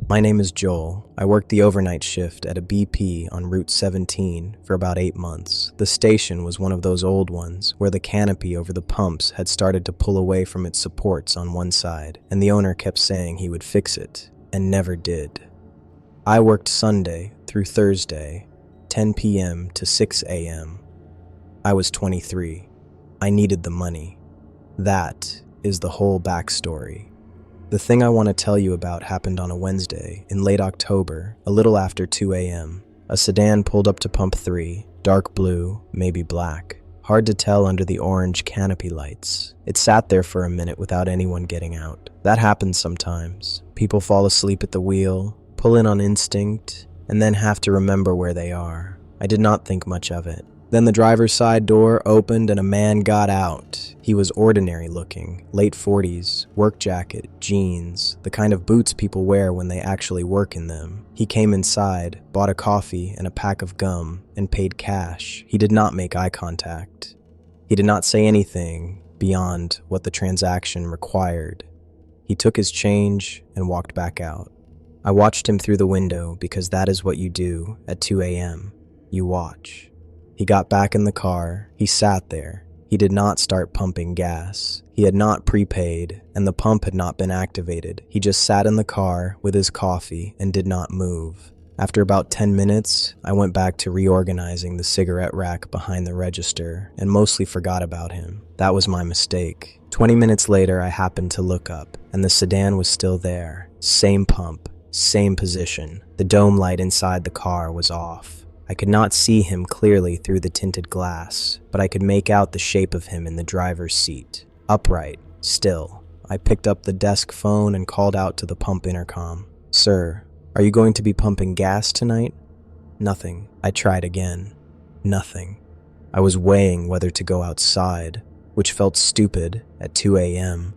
My name is Joel. I worked the overnight shift at a BP on Route 17 for about 8 months. The station was one of those old ones where the canopy over the pumps had started to pull away from its supports on one side, and the owner kept saying he would fix it, and never did. I worked Sunday through Thursday, 10 p.m. to 6 a.m. I was 23. I needed the money. That is the whole backstory. The thing I want to tell you about happened on a Wednesday in late October, a little after 2 a.m. A sedan pulled up to pump 3, dark blue, maybe black. Hard to tell under the orange canopy lights. It sat there for a minute without anyone getting out. That happens sometimes. People fall asleep at the wheel, pull in on instinct, and then have to remember where they are. I did not think much of it. Then the driver's side door opened and a man got out. He was ordinary looking, late 40s, work jacket, jeans, the kind of boots people wear when they actually work in them. He came inside, bought a coffee and a pack of gum, and paid cash. He did not make eye contact. He did not say anything beyond what the transaction required. He took his change and walked back out. I watched him through the window because that is what you do at 2 a.m. You watch. He got back in the car. He sat there. He did not start pumping gas. He had not prepaid, and the pump had not been activated. He just sat in the car with his coffee and did not move. After about 10 minutes, I went back to reorganizing the cigarette rack behind the register and mostly forgot about him. That was my mistake. 20 minutes later, I happened to look up, and the sedan was still there. Same pump, same position. The dome light inside the car was off. I could not see him clearly through the tinted glass, but I could make out the shape of him in the driver's seat. Upright, still. I picked up the desk phone and called out to the pump intercom. "Sir, are you going to be pumping gas tonight?" Nothing. I tried again. Nothing. I was weighing whether to go outside, which felt stupid at 2 a.m.,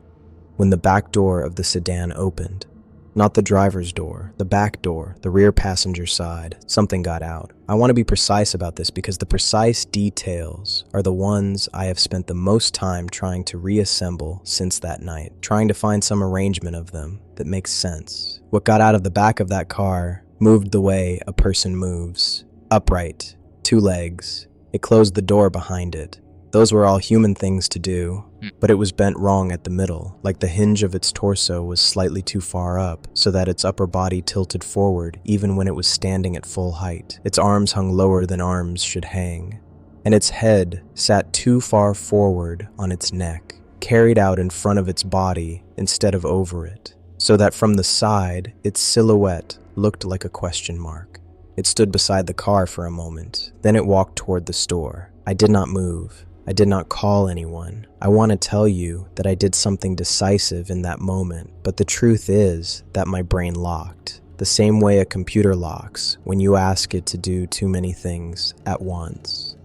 when the back door of the sedan opened. Not the driver's door, the back door, the rear passenger side. Something got out. I want to be precise about this because the precise details are the ones I have spent the most time trying to reassemble since that night, trying to find some arrangement of them that makes sense. What got out of the back of that car moved the way a person moves. Upright, 2 legs. It closed the door behind it. Those were all human things to do, but it was bent wrong at the middle, like the hinge of its torso was slightly too far up, so that its upper body tilted forward even when it was standing at full height. Its arms hung lower than arms should hang, and its head sat too far forward on its neck, carried out in front of its body instead of over it, so that from the side, its silhouette looked like a question mark. It stood beside the car for a moment, then it walked toward the store. I did not move. I did not call anyone. I want to tell you that I did something decisive in that moment, but the truth is that my brain locked, the same way a computer locks when you ask it to do too many things at once.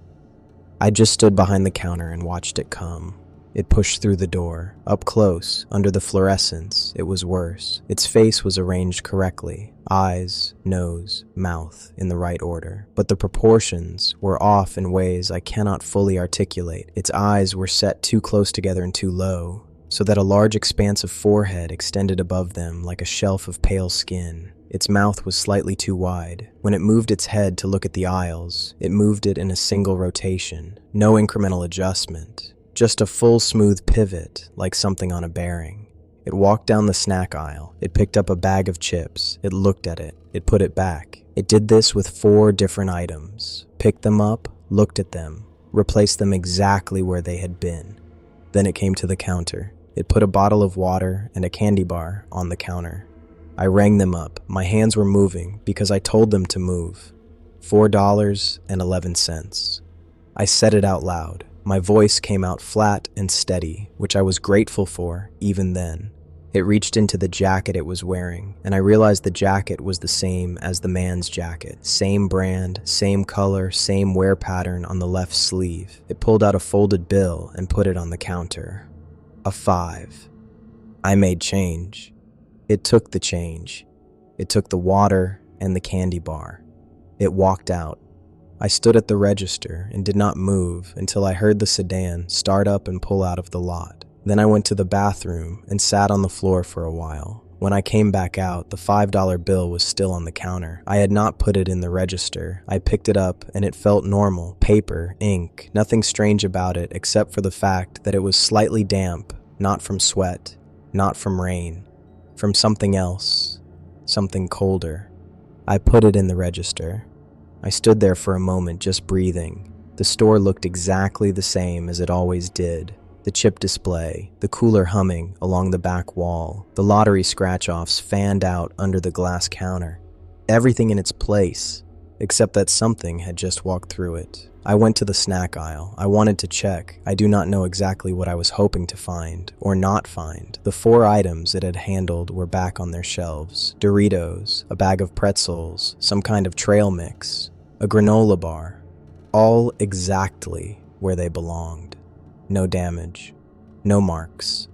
I just stood behind the counter and watched it come. It pushed through the door. Up close, under the fluorescence, it was worse. Its face was arranged correctly. Eyes, nose, mouth, in the right order. But the proportions were off in ways I cannot fully articulate. Its eyes were set too close together and too low, so that a large expanse of forehead extended above them like a shelf of pale skin. Its mouth was slightly too wide. When it moved its head to look at the aisles, it moved it in a single rotation. No incremental adjustment. Just a full smooth pivot, like something on a bearing. It walked down the snack aisle. It picked up a bag of chips. It looked at it. It put it back. It did this with 4 different items. Picked them up, looked at them, replaced them exactly where they had been. Then it came to the counter. It put a bottle of water and a candy bar on the counter. I rang them up. My hands were moving because I told them to move. $4.11. I said it out loud. My voice came out flat and steady, which I was grateful for even then. It reached into the jacket it was wearing, and I realized the jacket was the same as the man's jacket. Same brand, same color, same wear pattern on the left sleeve. It pulled out a folded bill and put it on the counter. A 5. I made change. It took the change. It took the water and the candy bar. It walked out. I stood at the register and did not move until I heard the sedan start up and pull out of the lot. Then I went to the bathroom and sat on the floor for a while. When I came back out, the $5 bill was still on the counter. I had not put it in the register. I picked it up and it felt normal. Paper, ink, nothing strange about it except for the fact that it was slightly damp, not from sweat, not from rain, from something else, something colder. I put it in the register. I stood there for a moment just breathing. The store looked exactly the same as it always did. The chip display, the cooler humming along the back wall, the lottery scratch-offs fanned out under the glass counter. Everything in its place, except that something had just walked through it. I went to the snack aisle. I wanted to check. I do not know exactly what I was hoping to find, or not find. The 4 items it had handled were back on their shelves. Doritos, a bag of pretzels, some kind of trail mix, a granola bar. All exactly where they belonged. No damage. No marks.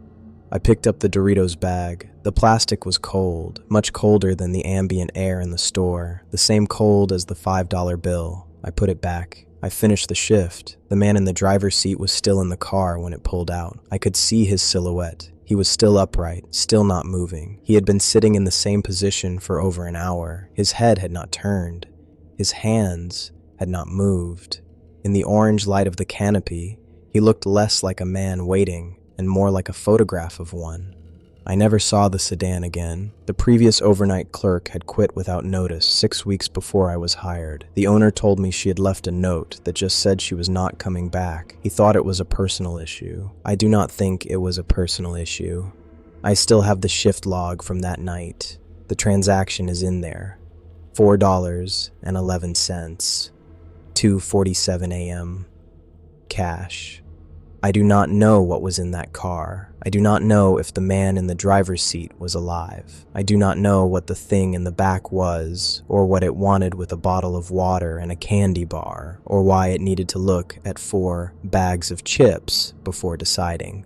I picked up the Doritos bag. The plastic was cold, much colder than the ambient air in the store, the same cold as the $5 bill. I put it back. I finished the shift. The man in the driver's seat was still in the car when it pulled out. I could see his silhouette. He was still upright, still not moving. He had been sitting in the same position for over an hour. His head had not turned. His hands had not moved. In the orange light of the canopy, he looked less like a man waiting and more like a photograph of one. I never saw the sedan again. The previous overnight clerk had quit without notice 6 weeks before I was hired. The owner told me she had left a note that just said she was not coming back. He thought it was a personal issue. I do not think it was a personal issue. I still have the shift log from that night. The transaction is in there. $4.11. 2:47 a.m. Cash. I do not know what was in that car. I do not know if the man in the driver's seat was alive. I do not know what the thing in the back was, or what it wanted with a bottle of water and a candy bar, or why it needed to look at 4 bags of chips before deciding.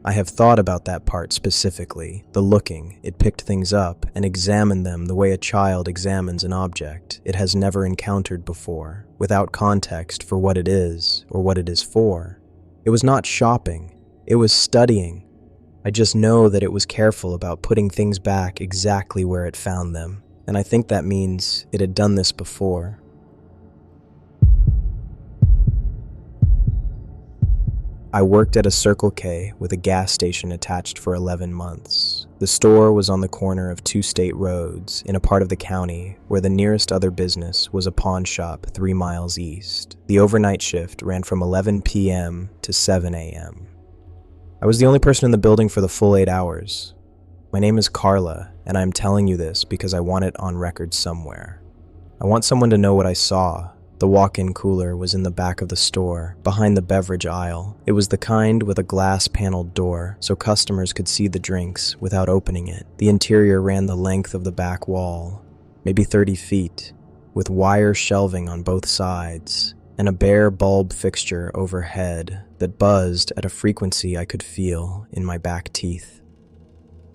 I have thought about that part specifically, the looking. It picked things up and examined them the way a child examines an object it has never encountered before, without context for what it is or what it is for. It was not shopping, it was studying. I just know that it was careful about putting things back exactly where it found them, and I think that means it had done this before. I worked at a Circle K with a gas station attached for 11 months. The store was on the corner of 2 state roads in a part of the county where the nearest other business was a pawn shop 3 miles east. The overnight shift ran from 11 p.m. to 7 a.m. I was the only person in the building for the full 8 hours. My name is Carla, and I'm telling you this because I want it on record somewhere. I want someone to know what I saw. The walk-in cooler was in the back of the store, behind the beverage aisle. It was the kind with a glass-paneled door, so customers could see the drinks without opening it. The interior ran the length of the back wall, maybe 30 feet, with wire shelving on both sides, and a bare bulb fixture overhead that buzzed at a frequency I could feel in my back teeth.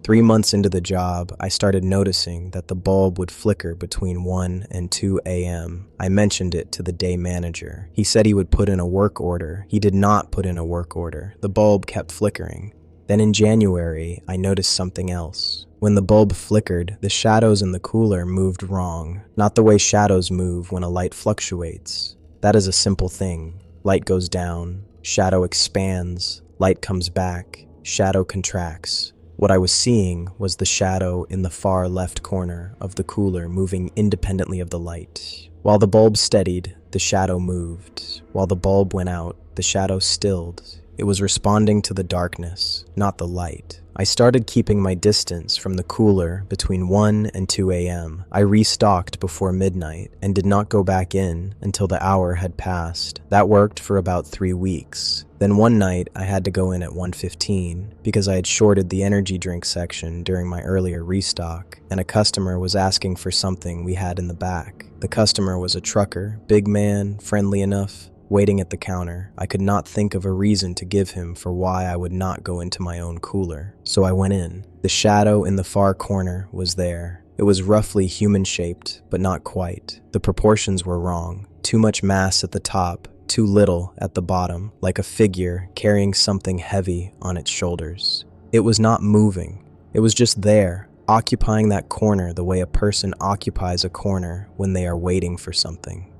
3 months into the job, I started noticing that the bulb would flicker between 1 and 2 a.m. I mentioned it to the day manager. He said he would put in a work order. He did not put in a work order. The bulb kept flickering. Then in January, I noticed something else. When the bulb flickered, the shadows in the cooler moved wrong, not the way shadows move when a light fluctuates. That is a simple thing. Light goes down, shadow expands, light comes back, shadow contracts. What I was seeing was the shadow in the far left corner of the cooler moving independently of the light. While the bulb steadied, the shadow moved. While the bulb went out, the shadow stilled. It was responding to the darkness, not the light. I started keeping my distance from the cooler between 1 and 2 a.m. I restocked before midnight and did not go back in until the hour had passed. That worked for about 3 weeks. Then one night, I had to go in at 1:15 because I had shorted the energy drink section during my earlier restock, and a customer was asking for something we had in the back. The customer was a trucker, big man, friendly enough, waiting at the counter. I could not think of a reason to give him for why I would not go into my own cooler, so I went in. The shadow in the far corner was there. It was roughly human-shaped, but not quite. The proportions were wrong. Too much mass at the top, too little at the bottom, like a figure carrying something heavy on its shoulders. It was not moving. It was just there, occupying that corner the way a person occupies a corner when they are waiting for something.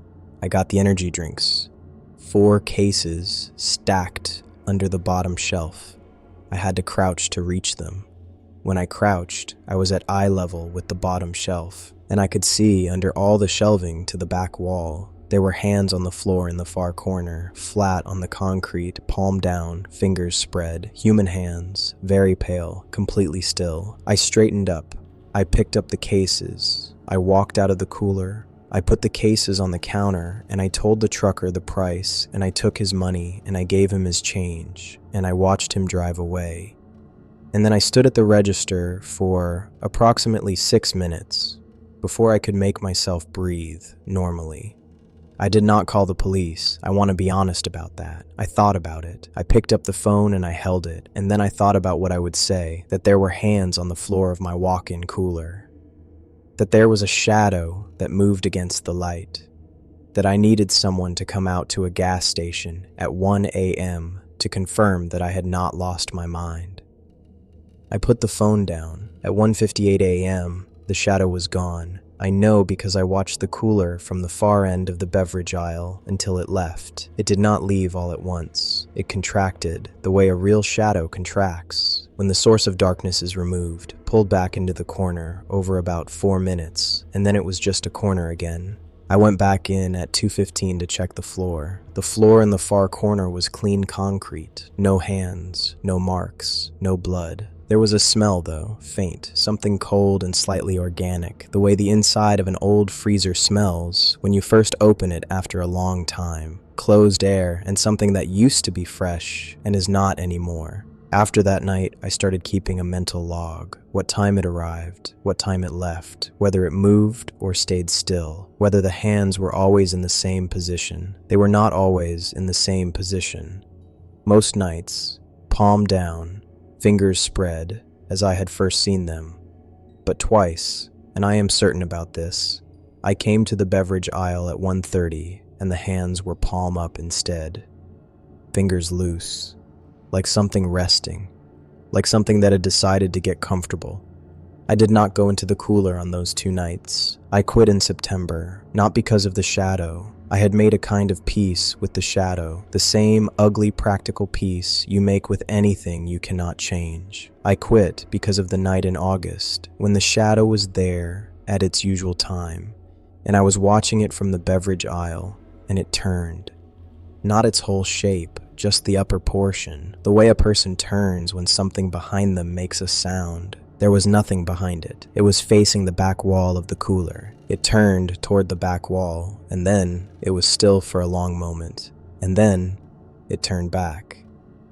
I got the energy drinks. 4 cases stacked under the bottom shelf. I had to crouch to reach them. When I crouched, I was at eye level with the bottom shelf, and I could see under all the shelving to the back wall. There were hands on the floor in the far corner, flat on the concrete, palm down, fingers spread, human hands, very pale, completely still. I straightened up. I picked up the cases. I walked out of the cooler. I put the cases on the counter, and I told the trucker the price, and I took his money, and I gave him his change, and I watched him drive away. And then I stood at the register for approximately 6 minutes before I could make myself breathe normally. I did not call the police. I want to be honest about that. I thought about it. I picked up the phone and I held it, and then I thought about what I would say, that there were hands on the floor of my walk-in cooler, that there was a shadow that moved against the light, that I needed someone to come out to a gas station at 1 a.m. to confirm that I had not lost my mind. I put the phone down. At 1:58 a.m., the shadow was gone. I know because I watched the cooler from the far end of the beverage aisle until it left. It did not leave all at once. It contracted the way a real shadow contracts when the source of darkness is removed, pulled back into the corner over about 4 minutes, and then it was just a corner again. I went back in at 2:15 to check the floor. The floor in the far corner was clean concrete, no hands, no marks, no blood. There was a smell though, faint, something cold and slightly organic, the way the inside of an old freezer smells when you first open it after a long time. Closed air and something that used to be fresh and is not anymore. After that night, I started keeping a mental log. What time it arrived, what time it left, whether it moved or stayed still, whether the hands were always in the same position. They were not always in the same position. Most nights, palm down, fingers spread, as I had first seen them. But twice, and I am certain about this, I came to the beverage aisle at 1:30, and the hands were palm up instead. Fingers loose, like something resting, like something that had decided to get comfortable. I did not go into the cooler on those 2 nights. I quit in September, not because of the shadow. I had made a kind of peace with the shadow, the same ugly practical peace you make with anything you cannot change. I quit because of the night in August, when the shadow was there at its usual time, and I was watching it from the beverage aisle, and it turned. Not its whole shape, just the upper portion, the way a person turns when something behind them makes a sound. There was nothing behind it. It was facing the back wall of the cooler. It turned toward the back wall, and then it was still for a long moment. And then it turned back.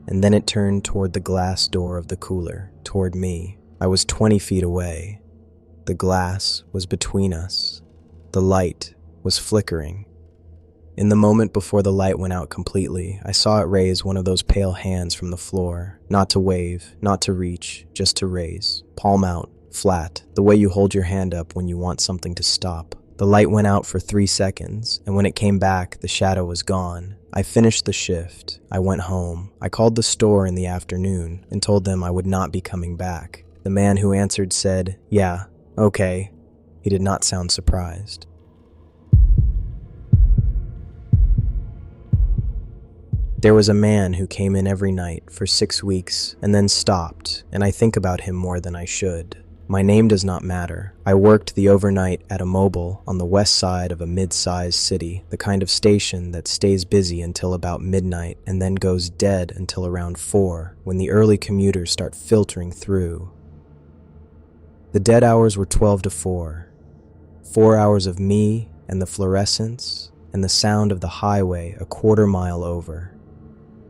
And then it turned toward the glass door of the cooler, toward me. I was 20 feet away. The glass was between us. The light was flickering. In the moment before the light went out completely, I saw it raise one of those pale hands from the floor. Not to wave, not to reach, just to raise. Palm out, flat, the way you hold your hand up when you want something to stop. The light went out for 3 seconds, and when it came back, the shadow was gone. I finished the shift. I went home. I called the store in the afternoon and told them I would not be coming back. The man who answered said, "Yeah, okay." He did not sound surprised. There was a man who came in every night for 6 weeks and then stopped, and I think about him more than I should. My name does not matter. I worked the overnight at a Mobil on the west side of a mid-sized city, the kind of station that stays busy until about midnight and then goes dead until around 4, when the early commuters start filtering through. The dead hours were 12 to 4. 4 hours of me and the fluorescence and the sound of the highway a quarter mile over.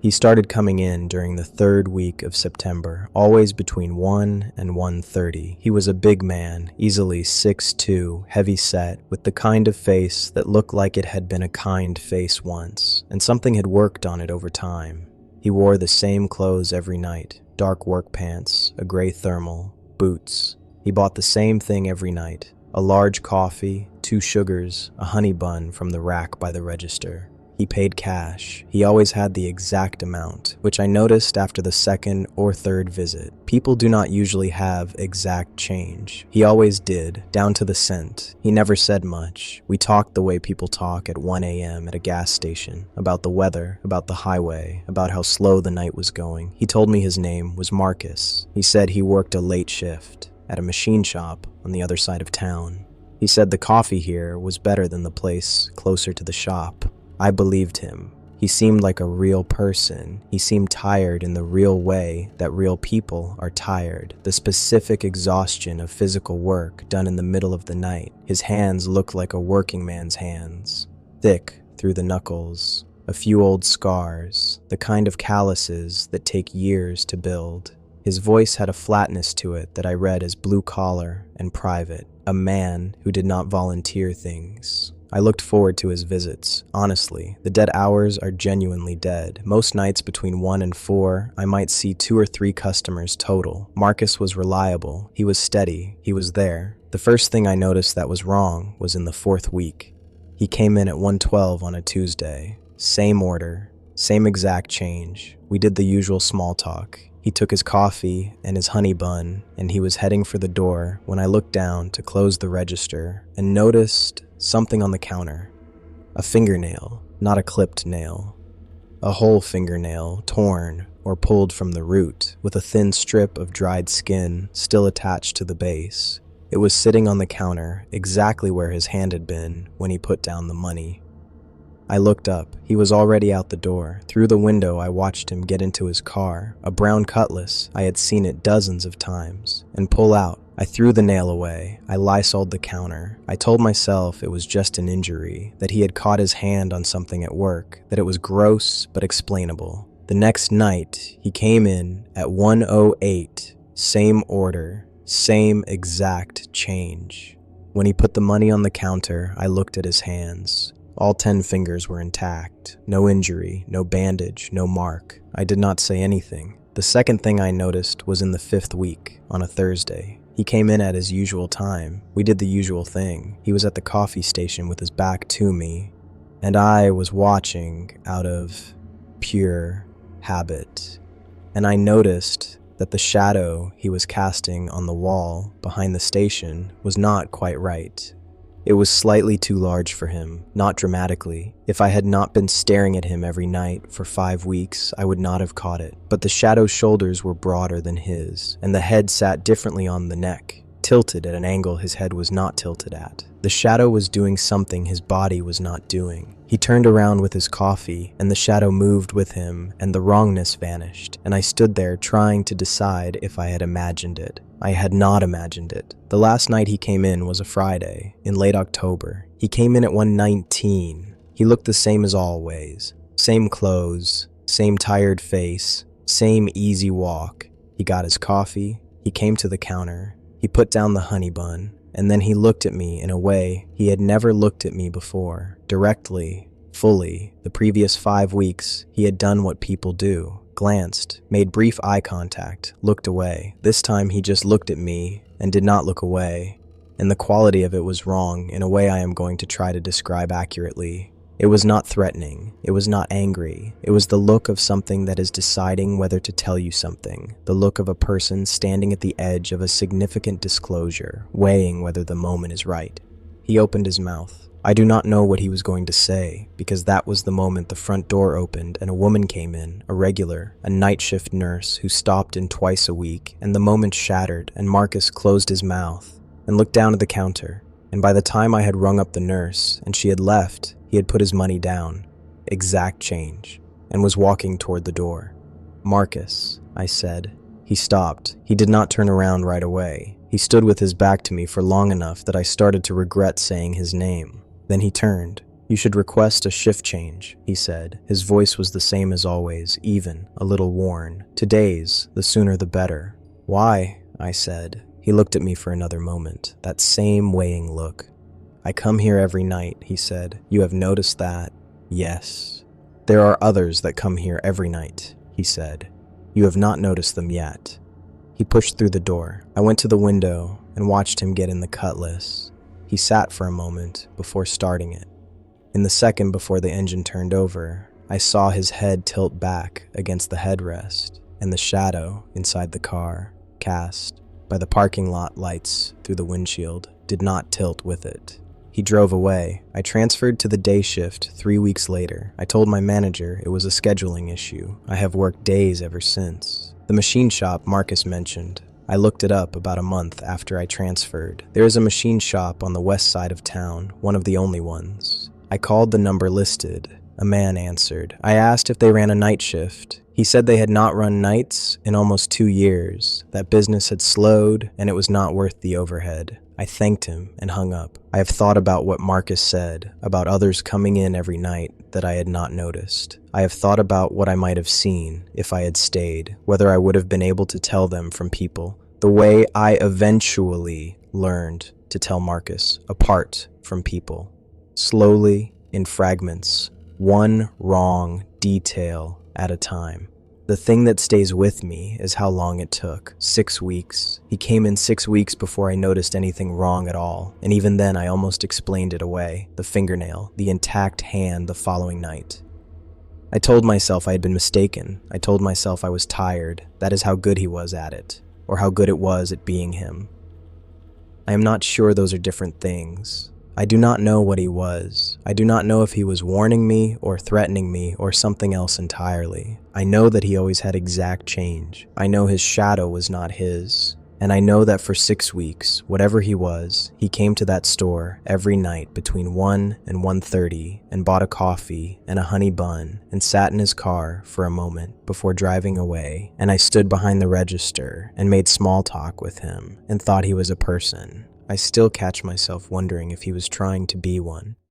He started coming in during the 3rd week of September, always between 1 and 1:30. He was a big man, easily 6'2", heavy-set, with the kind of face that looked like it had been a kind face once, and something had worked on it over time. He wore the same clothes every night, dark work pants, a gray thermal, boots. He bought the same thing every night, a large coffee, 2 sugars, a honey bun from the rack by the register. He paid cash. He always had the exact amount, which I noticed after the second or third visit. People do not usually have exact change. He always did, down to the cent. He never said much. We talked the way people talk at 1 a.m. at a gas station, about the weather, about the highway, about how slow the night was going. He told me his name was Marcus. He said he worked a late shift at a machine shop on the other side of town. He said the coffee here was better than the place closer to the shop. I believed him. He seemed like a real person. He seemed tired in the real way that real people are tired. The specific exhaustion of physical work done in the middle of the night. His hands looked like a working man's hands. Thick through the knuckles. A few old scars. The kind of calluses that take years to build. His voice had a flatness to it that I read as blue-collar and private. A man who did not volunteer things. I looked forward to his visits. Honestly, the dead hours are genuinely dead. Most nights between 1 and 4, I might see 2 or 3 customers total. Marcus was reliable. He was steady. He was there. The first thing I noticed that was wrong was in the 4th week. He came in at 1:12 on a Tuesday. Same order. Same exact change. We did the usual small talk. He took his coffee and his honey bun, and he was heading for the door when I looked down to close the register and noticed something on the counter. A fingernail, not a clipped nail. A whole fingernail, torn or pulled from the root, with a thin strip of dried skin still attached to the base. It was sitting on the counter, exactly where his hand had been when he put down the money. I looked up. He was already out the door. Through the window, I watched him get into his car, a brown Cutlass. I had seen it dozens of times, and pull out. I threw the nail away. I lysoled the counter. I told myself it was just an injury, that he had caught his hand on something at work, that it was gross but explainable. The next night, he came in at 1:08, same order, same exact change. When he put the money on the counter, I looked at his hands. All 10 fingers were intact. No injury, no bandage, no mark. I did not say anything. The second thing I noticed was in the 5th week, on a Thursday. He came in at his usual time. We did the usual thing. He was at the coffee station with his back to me, and I was watching out of pure habit. And I noticed that the shadow he was casting on the wall behind the station was not quite right. It was slightly too large for him, not dramatically. If I had not been staring at him every night for 5 weeks, I would not have caught it. But the shadow's shoulders were broader than his, and the head sat differently on the neck, tilted at an angle his head was not tilted at. The shadow was doing something his body was not doing. He turned around with his coffee, and the shadow moved with him, and the wrongness vanished, and I stood there trying to decide if I had imagined it. I had not imagined it. The last night he came in was a Friday, in late October. He came in at 1:19. He looked the same as always. Same clothes, same tired face, same easy walk. He got his coffee, he came to the counter, he put down the honey bun, and then he looked at me in a way he had never looked at me before. Directly, fully. The previous 5 weeks, he had done what people do. Glanced, made brief eye contact, looked away. This time he just looked at me and did not look away, and the quality of it was wrong in a way I am going to try to describe accurately. It was not threatening. It was not angry. It was the look of something that is deciding whether to tell you something. The look of a person standing at the edge of a significant disclosure, weighing whether the moment is right. He opened his mouth. I do not know what he was going to say, because that was the moment the front door opened and a woman came in, a regular, a night shift nurse who stopped in twice a week, and the moment shattered, and Marcus closed his mouth and looked down at the counter, and by the time I had rung up the nurse and she had left, he had put his money down, exact change, and was walking toward the door. "Marcus," I said. He stopped. He did not turn around right away. He stood with his back to me for long enough that I started to regret saying his name. Then he turned. "You should request a shift change," he said. His voice was the same as always, even, a little worn. "Today's, the sooner the better." "Why?" I said. He looked at me for another moment, that same weighing look. "I come here every night," he said. "You have noticed that?" "Yes." "There are others that come here every night," he said. "You have not noticed them yet." He pushed through the door. I went to the window and watched him get in the Cutlass. He sat for a moment before starting it. In the second before the engine turned over, I saw his head tilt back against the headrest, and the shadow inside the car, cast by the parking lot lights through the windshield, did not tilt with it. He drove away. I transferred to the day shift 3 weeks later. I told my manager it was a scheduling issue. I have worked days ever since. The machine shop Marcus mentioned, I looked it up about a month after I transferred. There is a machine shop on the west side of town, one of the only ones. I called the number listed. A man answered. I asked if they ran a night shift. He said they had not run nights in almost 2 years, that business had slowed, and it was not worth the overhead. I thanked him and hung up. I have thought about what Marcus said, about others coming in every night that I had not noticed. I have thought about what I might have seen if I had stayed, whether I would have been able to tell them from people, the way I eventually learned to tell Marcus apart from people. Slowly, in fragments, one wrong detail at a time. The thing that stays with me is how long it took. 6 weeks. He came in 6 weeks before I noticed anything wrong at all, and even then I almost explained it away. The fingernail, the intact hand the following night. I told myself I had been mistaken. I told myself I was tired. That is how good he was at it, or how good it was at being him. I am not sure those are different things. I do not know what he was. I do not know if he was warning me or threatening me or something else entirely. I know that he always had exact change. I know his shadow was not his. And I know that for 6 weeks, whatever he was, he came to that store every night between 1 and 1:30 and bought a coffee and a honey bun and sat in his car for a moment before driving away. And I stood behind the register and made small talk with him and thought he was a person. I still catch myself wondering if he was trying to be one.